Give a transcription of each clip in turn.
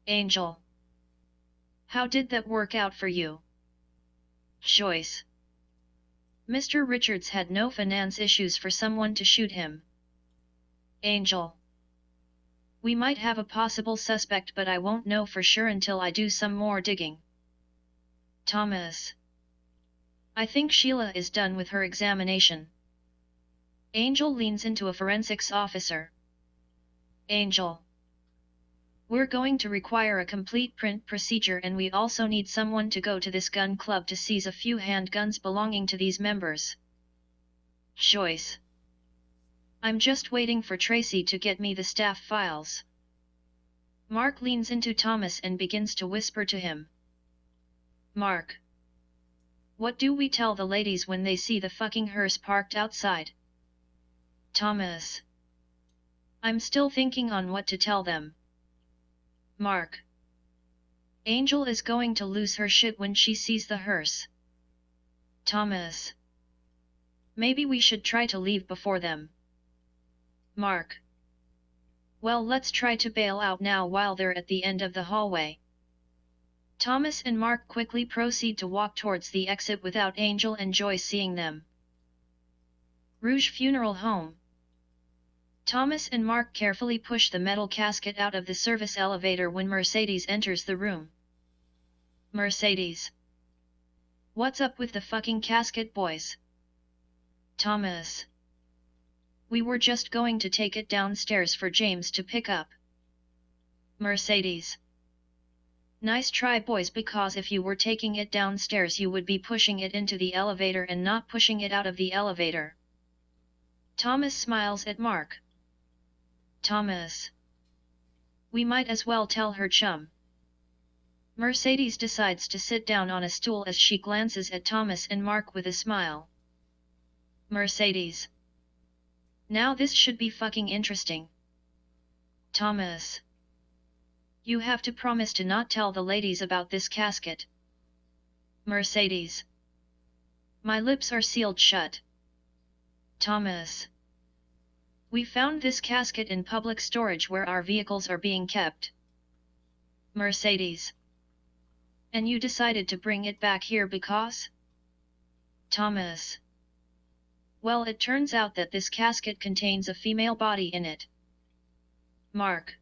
Angel. How did that work out for you? Joyce. Mr. Richards had no finance issues for someone to shoot him. Angel. We might have a possible suspect, but I won't know for sure until I do some more digging. Thomas. I think Sheila is done with her examination. Angel leans into a forensics officer. Angel. We're going to require a complete print procedure, and we also need someone to go to this gun club to seize a few handguns belonging to these members. Joyce. I'm just waiting for Tracy to get me the staff files. Mark leans into Thomas and begins to whisper to him. Mark. What do we tell the ladies when they see the fucking hearse parked outside? Thomas. I'm still thinking on what to tell them. Mark. Angel is going to lose her shit when she sees the hearse. Thomas. Maybe we should try to leave before them. Mark. Well, let's try to bail out now while they're at the end of the hallway. Thomas and Mark quickly proceed to walk towards the exit without Angel and Joyce seeing them. Rouge Funeral Home. Thomas and Mark carefully push the metal casket out of the service elevator when Mercedes enters the room. Mercedes. What's up with the fucking casket, boys? Thomas. We were just going to take it downstairs for James to pick up. Mercedes. Nice try, boys, because if you were taking it downstairs you would be pushing it into the elevator and not pushing it out of the elevator. Thomas smiles at Mark. Thomas. We might as well tell her chum. Mercedes decides to sit down on a stool as she glances at Thomas and Mark with a smile. Mercedes. Now this should be fucking interesting. Thomas. You have to promise to not tell the ladies about this casket. Mercedes. My lips are sealed shut. Thomas. We found this casket in public storage where our vehicles are being kept. Mercedes. And you decided to bring it back here because? Thomas. Well, it turns out that this casket contains a female body in it. Mark.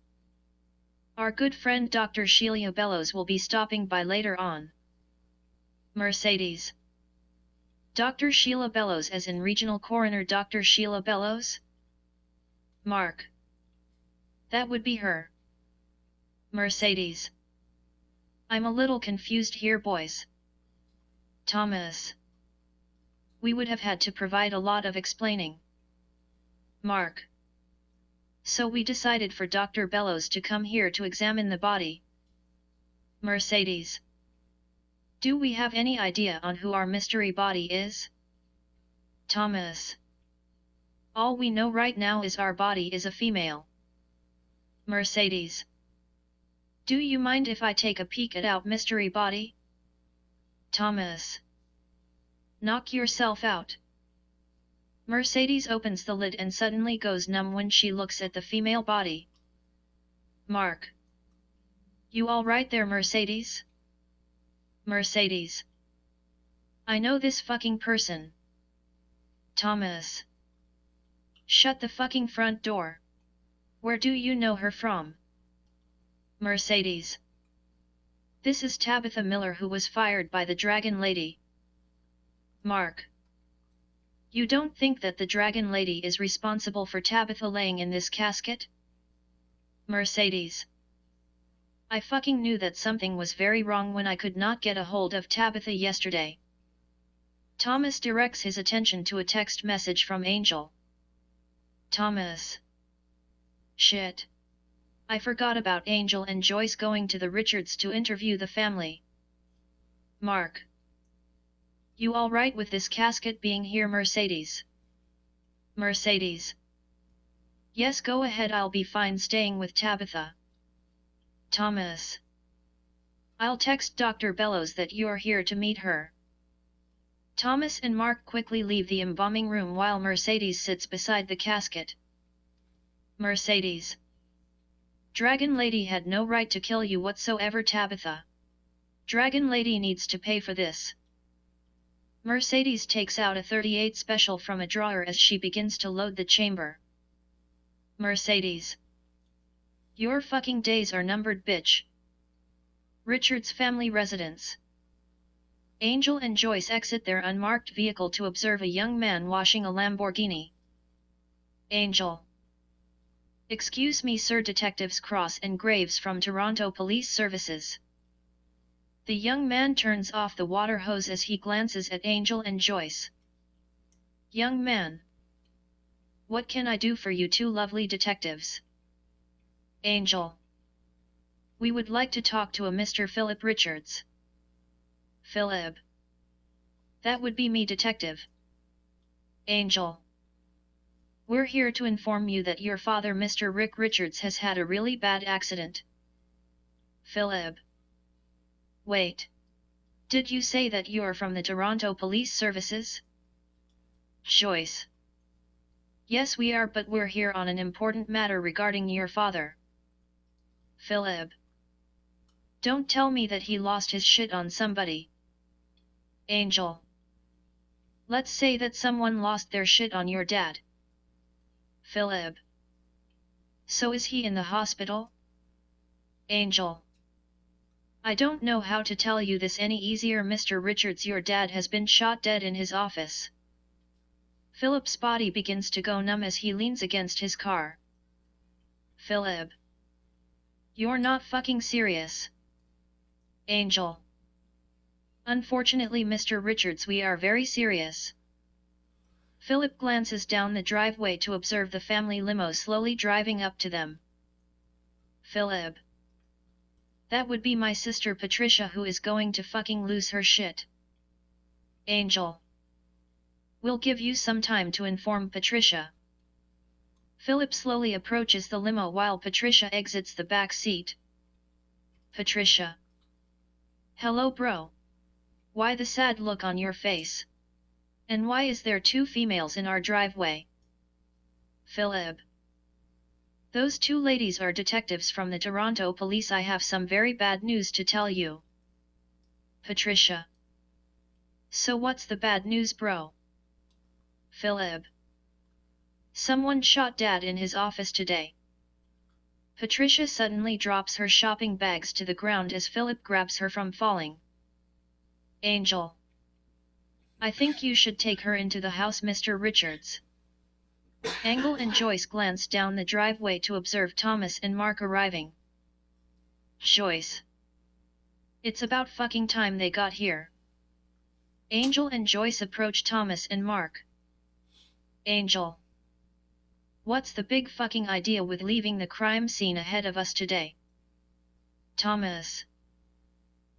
Our good friend Dr. Sheila Bellows will be stopping by later on. Mercedes. Dr. Sheila Bellows as in Regional Coroner Dr. Sheila Bellows? Mark. That would be her. Mercedes. I'm a little confused here, boys. Thomas. We would have had to provide a lot of explaining. Mark. So we decided for Dr. Bellows to come here to examine the body. Mercedes. Do we have any idea on who our mystery body is? Thomas. All we know right now is our body is a female. Mercedes. Do you mind if I take a peek at our mystery body? Thomas. Knock yourself out. Mercedes opens the lid and suddenly goes numb when she looks at the female body. Mark. You all right there, Mercedes? Mercedes. I know this fucking person. Thomas. Shut the fucking front door. Where do you know her from? Mercedes. This is Tabitha Miller, who was fired by the Dragon Lady. Mark. You don't think that the Dragon Lady is responsible for Tabitha laying in this casket? Mercedes. I fucking knew that something was very wrong when I could not get a hold of Tabitha yesterday. Thomas directs his attention to a text message from Angel. Thomas. Shit. I forgot about Angel and Joyce going to the Richards to interview the family. Mark. You all right with this casket being here, Mercedes? Mercedes. Yes, go ahead, I'll be fine staying with Tabitha. Thomas. I'll text Dr. Bellows that you're here to meet her. Thomas and Mark quickly leave the embalming room while Mercedes sits beside the casket. Mercedes. Dragon Lady had no right to kill you whatsoever, Tabitha. Dragon Lady needs to pay for this. Mercedes takes out a 38 special from a drawer as she begins to load the chamber. Mercedes. Your fucking days are numbered, bitch. Richard's family residence. Angel and Joyce exit their unmarked vehicle to observe a young man washing a Lamborghini. Angel. Excuse me, sir. Detectives Cross and Graves from Toronto Police Services. The young man turns off the water hose as he glances at Angel and Joyce. Young man. What can I do for you two lovely detectives? Angel. We would like to talk to a Mr. Philip Richards. Philip. That would be me, detective. Angel. We're here to inform you that your father, Mr. Rick Richards, has had a really bad accident. Philip. Wait. Did you say that you're from the Toronto Police Services? Joyce. Yes, we are, but we're here on an important matter regarding your father. Philip. Don't tell me that he lost his shit on somebody. Angel. Let's say that someone lost their shit on your dad. Philip. So is he in the hospital? Angel. I don't know how to tell you this any easier, Mr. Richards. Your dad has been shot dead in his office. Philip's body begins to go numb as he leans against his car. Philip. You're not fucking serious. Angel. Unfortunately, Mr. Richards, we are very serious. Philip glances down the driveway to observe the family limo slowly driving up to them. Philip. That would be my sister Patricia, who is going to fucking lose her shit. Angel. We'll give you some time to inform Patricia. Philip slowly approaches the limo while Patricia exits the back seat. Patricia. Hello, bro. Why the sad look on your face? And why is there two females in our driveway? Philip. Those two ladies are detectives from the Toronto Police. I have some very bad news to tell you. Patricia. So what's the bad news, bro? Philip. Someone shot Dad in his office today. Patricia suddenly drops her shopping bags to the ground as Philip grabs her from falling. Angel. I think you should take her into the house, Mr. Richards. Angel and Joyce glance down the driveway to observe Thomas and Mark arriving. Joyce. It's about fucking time they got here. Angel and Joyce approach Thomas and Mark. Angel. What's the big fucking idea with leaving the crime scene ahead of us today? Thomas.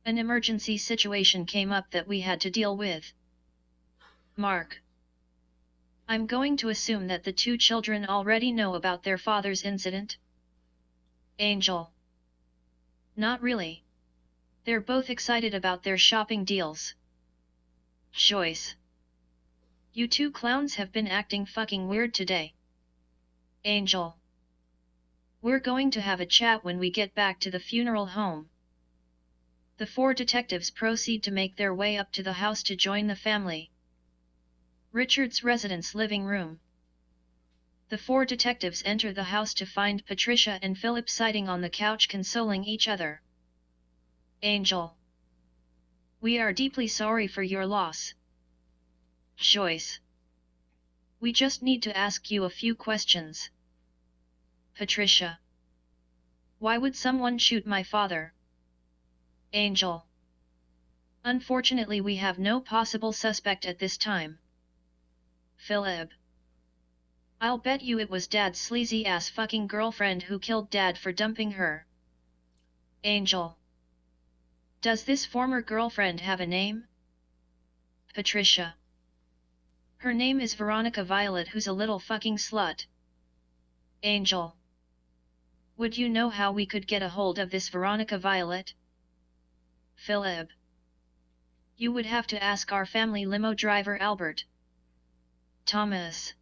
An emergency situation came up that we had to deal with. Mark. I'm going to assume that the two children already know about their father's incident. Angel. Not really. They're both excited about their shopping deals. Joyce. You two clowns have been acting fucking weird today. Angel. We're going to have a chat when we get back to the funeral home. The four detectives proceed to make their way up to the house to join the family. Richard's residence living room. The four detectives enter the house to find Patricia and Philip sitting on the couch consoling each other. Angel. We are deeply sorry for your loss. Joyce. We just need to ask you a few questions. Patricia. Why would someone shoot my father? Angel. Unfortunately, we have no possible suspect at this time. Philip. I'll bet you it was Dad's sleazy ass fucking girlfriend who killed Dad for dumping her. Angel. Does this former girlfriend have a name? Patricia. Her name is Veronica Violet, who's a little fucking slut. Angel. Would you know how we could get a hold of this Veronica Violet? Philip. You would have to ask our family limo driver Albert. Thomas.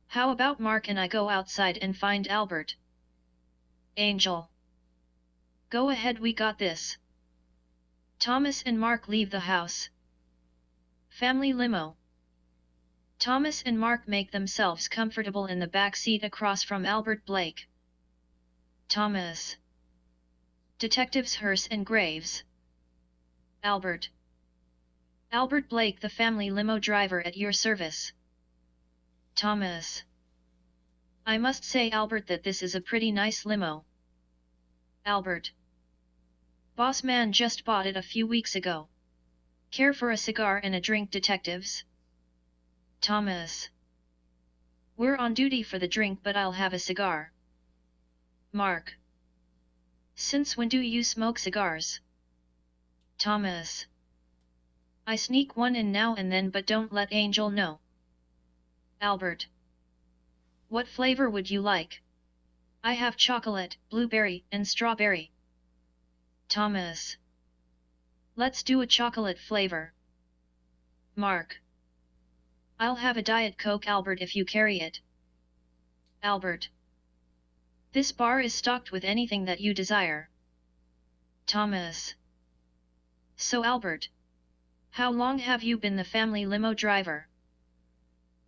How about Mark and I go outside and find Albert? Angel. Go ahead, we got this. Thomas and Mark leave the house. Family limo. Thomas and Mark make themselves comfortable in the back seat across from Albert Blake. Thomas. Detectives Hearst and Graves. Albert. Albert Blake, the family limo driver at your service. Thomas. I must say, Albert, that this is a pretty nice limo. Albert. Boss man just bought it a few weeks ago. Care for a cigar and a drink, detectives? Thomas. We're on duty for the drink, but I'll have a cigar. Mark. Since when do you smoke cigars? Thomas. I sneak one in now and then, but don't let Angel know. Albert. What flavor would you like? I have chocolate, blueberry, and strawberry. Thomas. Let's do a chocolate flavor. Mark. I'll have a Diet Coke, Albert, if you carry it. Albert. This bar is stocked with anything that you desire. Thomas. So Albert, how long have you been the family limo driver?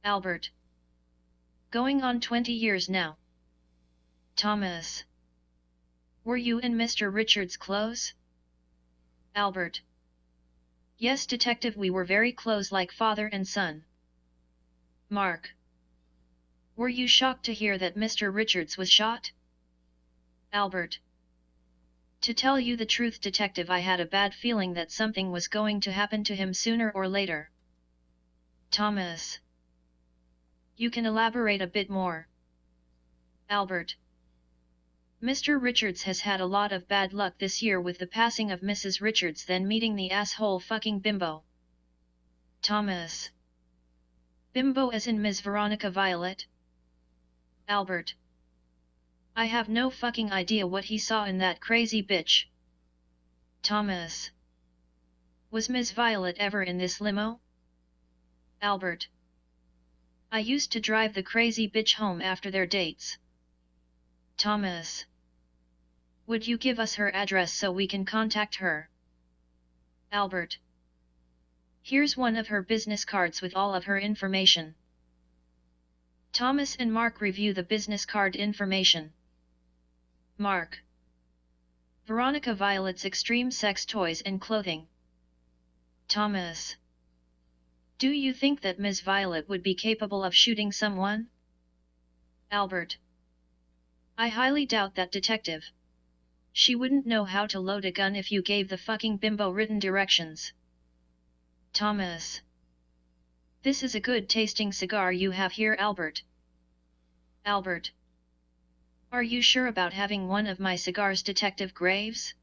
Albert. Going on 20 years now. Thomas. Were you and Mr. Richards close? Albert. Yes, detective, we were very close, like father and son. Mark. Were you shocked to hear that Mr. Richards was shot? Albert. To tell you the truth, detective, I had a bad feeling that something was going to happen to him sooner or later. Thomas. You can elaborate a bit more. Albert. Mr. Richards has had a lot of bad luck this year with the passing of Mrs. Richards, then meeting the asshole fucking bimbo. Thomas. Bimbo as in Ms. Veronica Violet? Albert. I have no fucking idea what he saw in that crazy bitch. Thomas. Was Ms. Violet ever in this limo? Albert. I used to drive the crazy bitch home after their dates. Thomas. Would you give us her address so we can contact her? Albert. Here's one of her business cards with all of her information. Thomas and Mark review the business card information. Mark. Veronica Violet's extreme sex toys and clothing. Thomas. Do you think that Ms. Violet would be capable of shooting someone? Albert. I highly doubt that, detective. She wouldn't know how to load a gun if you gave the fucking bimbo written directions. Thomas. This is a good tasting cigar you have here, Albert. Albert. Are you sure about having one of my cigars, Detective Graves?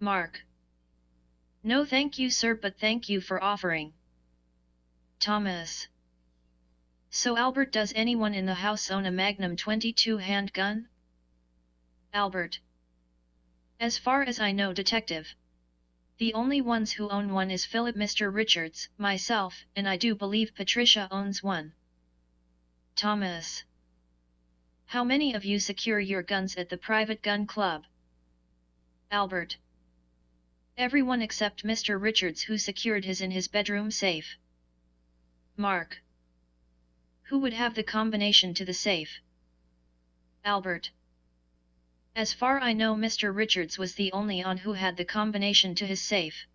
Mark. No thank you, sir, but thank you for offering. Thomas. So Albert, does anyone in the house own a Magnum 22 handgun? Albert. As far as I know, detective. The only ones who own one is Philip, Mr. Richards, myself, and I do believe Patricia owns one. Thomas. How many of you secure your guns at the private gun club? Albert. Everyone except Mr. Richards, who secured his in his bedroom safe. Mark. Who would have the combination to the safe? Albert. As far I know, Mr. Richards was the only one who had the combination to his safe.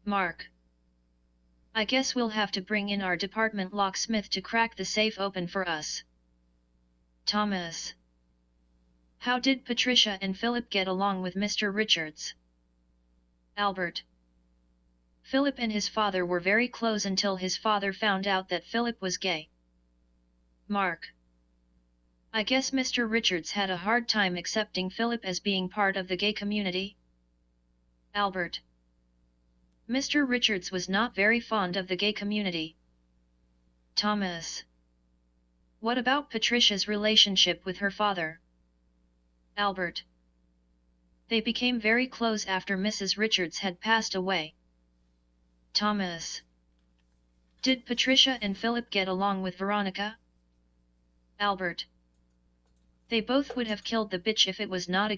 Mark. I guess we'll have to bring in our department locksmith to crack the safe open for us. Thomas. How did Patricia and Philip get along with Mr. Richards? Albert. Philip and his father were very close until his father found out that Philip was gay. Mark. I guess Mr. Richards had a hard time accepting Philip as being part of the gay community. Albert. Mr. Richards was not very fond of the gay community. Thomas. What about Patricia's relationship with her father? Albert. They became very close after Mrs. Richards had passed away. Thomas. Did Patricia and Philip get along with Veronica? Albert. They both would have killed the bitch if it was not